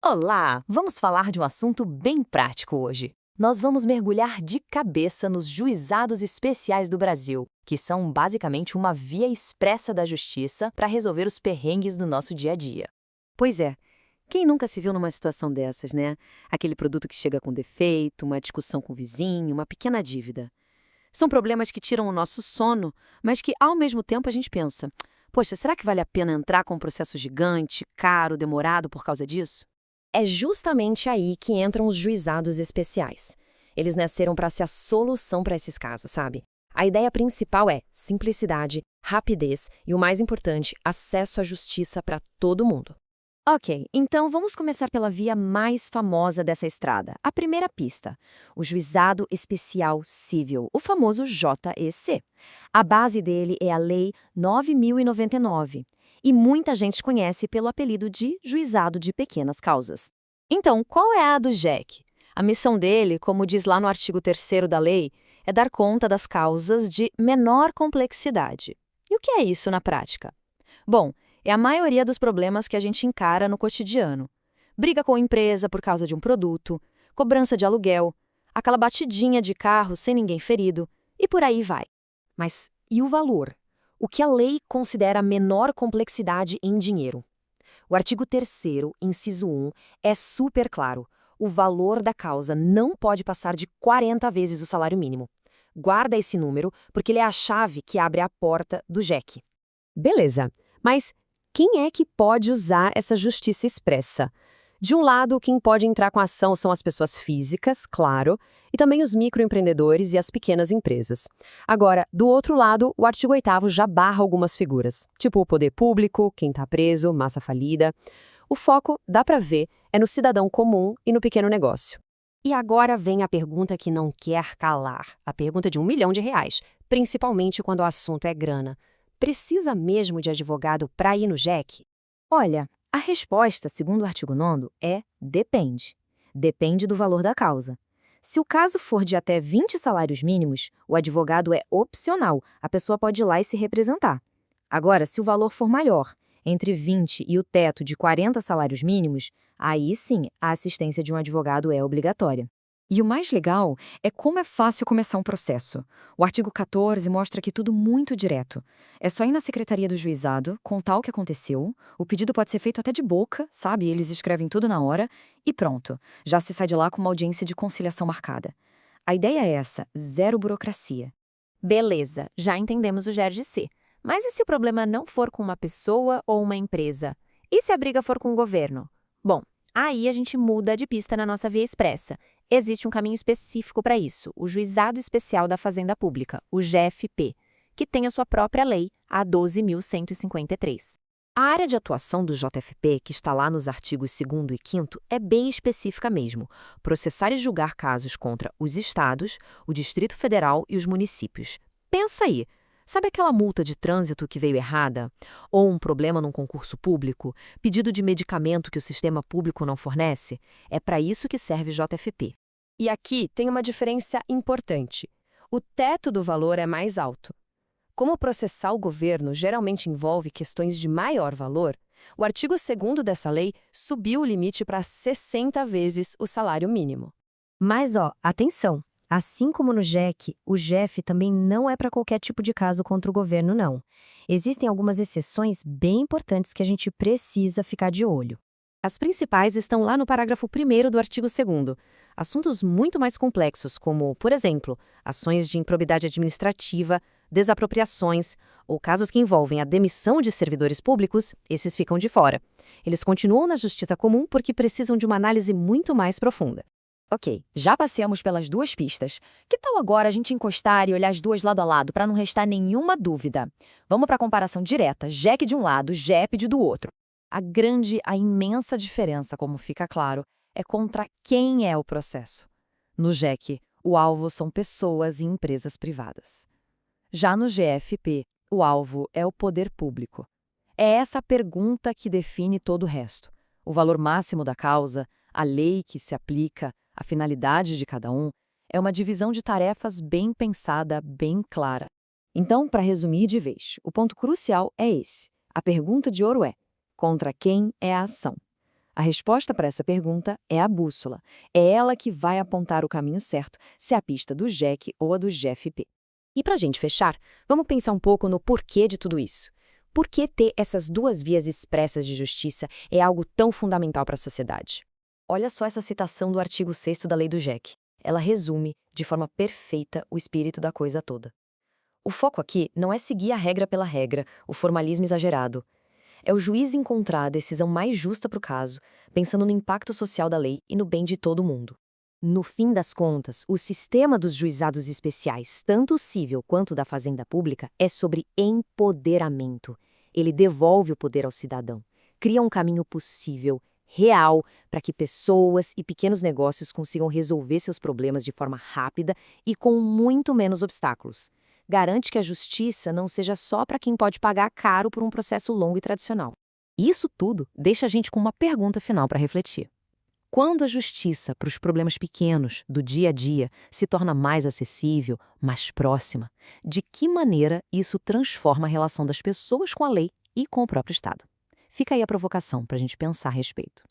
Olá! Vamos falar de um assunto bem prático hoje. Nós vamos mergulhar de cabeça nos juizados especiais do Brasil, que são basicamente uma via expressa da justiça para resolver os perrengues do nosso dia a dia. Pois é. Quem nunca se viu numa situação dessas, né? Aquele produto que chega com defeito, uma discussão com o vizinho, uma pequena dívida. São problemas que tiram o nosso sono, mas que, ao mesmo tempo, a gente pensa: poxa, será que vale a pena entrar com um processo gigante, caro, demorado por causa disso? É justamente aí que entram os juizados especiais. Eles nasceram para ser a solução para esses casos, sabe? A ideia principal é simplicidade, rapidez e, o mais importante, acesso à justiça para todo mundo. Ok, então vamos começar pela via mais famosa dessa estrada, a primeira pista, o Juizado Especial Civil, o famoso JEC. A base dele é a Lei 9.099 e muita gente conhece pelo apelido de Juizado de Pequenas Causas. Então, qual é a do JEC? A missão dele, como diz lá no artigo 3º da lei, é dar conta das causas de menor complexidade. E o que é isso na prática? Bom, é a maioria dos problemas que a gente encara no cotidiano. Briga com a empresa por causa de um produto, cobrança de aluguel, aquela batidinha de carro sem ninguém ferido, e por aí vai. Mas e o valor? O que a lei considera menor complexidade em dinheiro? O artigo 3º, inciso 1, é super claro. O valor da causa não pode passar de 40 vezes o salário mínimo. Guarda esse número, porque ele é a chave que abre a porta do JEC. Beleza, mas quem é que pode usar essa justiça expressa? De um lado, quem pode entrar com a ação são as pessoas físicas, claro, e também os microempreendedores e as pequenas empresas. Agora, do outro lado, o artigo 8º já barra algumas figuras, tipo o poder público, quem está preso, massa falida. O foco, dá para ver, é no cidadão comum e no pequeno negócio. E agora vem a pergunta que não quer calar, a pergunta de R$ 1 milhão, principalmente quando o assunto é grana. Precisa mesmo de advogado para ir no JEC? Olha, a resposta, segundo o artigo 9º, é depende. Depende do valor da causa. Se o caso for de até 20 salários mínimos, o advogado é opcional, a pessoa pode ir lá e se representar. Agora, se o valor for maior, entre 20 e o teto de 40 salários mínimos, aí sim a assistência de um advogado é obrigatória. E o mais legal é como é fácil começar um processo. O artigo 14 mostra que tudo muito direto. É só ir na secretaria do juizado, contar o que aconteceu, o pedido pode ser feito até de boca, sabe? Eles escrevem tudo na hora e pronto. Já se sai de lá com uma audiência de conciliação marcada. A ideia é essa, zero burocracia. Beleza, já entendemos o GERGC. Mas e se o problema não for com uma pessoa ou uma empresa? E se a briga for com o governo? Bom, aí a gente muda de pista na nossa via expressa. Existe um caminho específico para isso, o Juizado Especial da Fazenda Pública, o GFP, que tem a sua própria lei, a 12.153. A área de atuação do JFP, que está lá nos artigos 2º e 5º, é bem específica mesmo. Processar e julgar casos contra os estados, o Distrito Federal e os municípios. Pensa aí, sabe aquela multa de trânsito que veio errada? Ou um problema num concurso público? Pedido de medicamento que o sistema público não fornece? É para isso que serve o JFP. E aqui tem uma diferença importante. O teto do valor é mais alto. Como processar o governo geralmente envolve questões de maior valor, o artigo 2º dessa lei subiu o limite para 60 vezes o salário mínimo. Mas, atenção! Assim como no JEC, o GF também não é para qualquer tipo de caso contra o governo, não. Existem algumas exceções bem importantes que a gente precisa ficar de olho. As principais estão lá no parágrafo 1º do artigo 2º. Assuntos muito mais complexos, como, por exemplo, ações de improbidade administrativa, desapropriações ou casos que envolvem a demissão de servidores públicos, esses ficam de fora. Eles continuam na justiça comum porque precisam de uma análise muito mais profunda. Ok, já passeamos pelas duas pistas. Que tal agora a gente encostar e olhar as duas lado a lado para não restar nenhuma dúvida? Vamos para a comparação direta, JEC de um lado, GEPD do outro. A imensa diferença, como fica claro, é contra quem é o processo. No JEC, o alvo são pessoas e empresas privadas. Já no GFP, o alvo é o poder público. É essa pergunta que define todo o resto. O valor máximo da causa, a lei que se aplica, a finalidade de cada um, é uma divisão de tarefas bem pensada, bem clara. Então, para resumir de vez, o ponto crucial é esse. A pergunta de ouro é: contra quem é a ação? A resposta para essa pergunta é a bússola. É ela que vai apontar o caminho certo, se é a pista do JEC ou a do GFP. E para a gente fechar, vamos pensar um pouco no porquê de tudo isso. Por que ter essas duas vias expressas de justiça é algo tão fundamental para a sociedade? Olha só essa citação do artigo 6º da Lei do JEC. Ela resume, de forma perfeita, o espírito da coisa toda. O foco aqui não é seguir a regra pela regra, o formalismo exagerado. É o juiz encontrar a decisão mais justa para o caso, pensando no impacto social da lei e no bem de todo mundo. No fim das contas, o sistema dos juizados especiais, tanto o civil quanto o da fazenda pública, é sobre empoderamento. Ele devolve o poder ao cidadão, cria um caminho possível, real, para que pessoas e pequenos negócios consigam resolver seus problemas de forma rápida e com muito menos obstáculos. Garante que a justiça não seja só para quem pode pagar caro por um processo longo e tradicional. Isso tudo deixa a gente com uma pergunta final para refletir. Quando a justiça para os problemas pequenos do dia a dia se torna mais acessível, mais próxima, de que maneira isso transforma a relação das pessoas com a lei e com o próprio Estado? Fica aí a provocação para a gente pensar a respeito.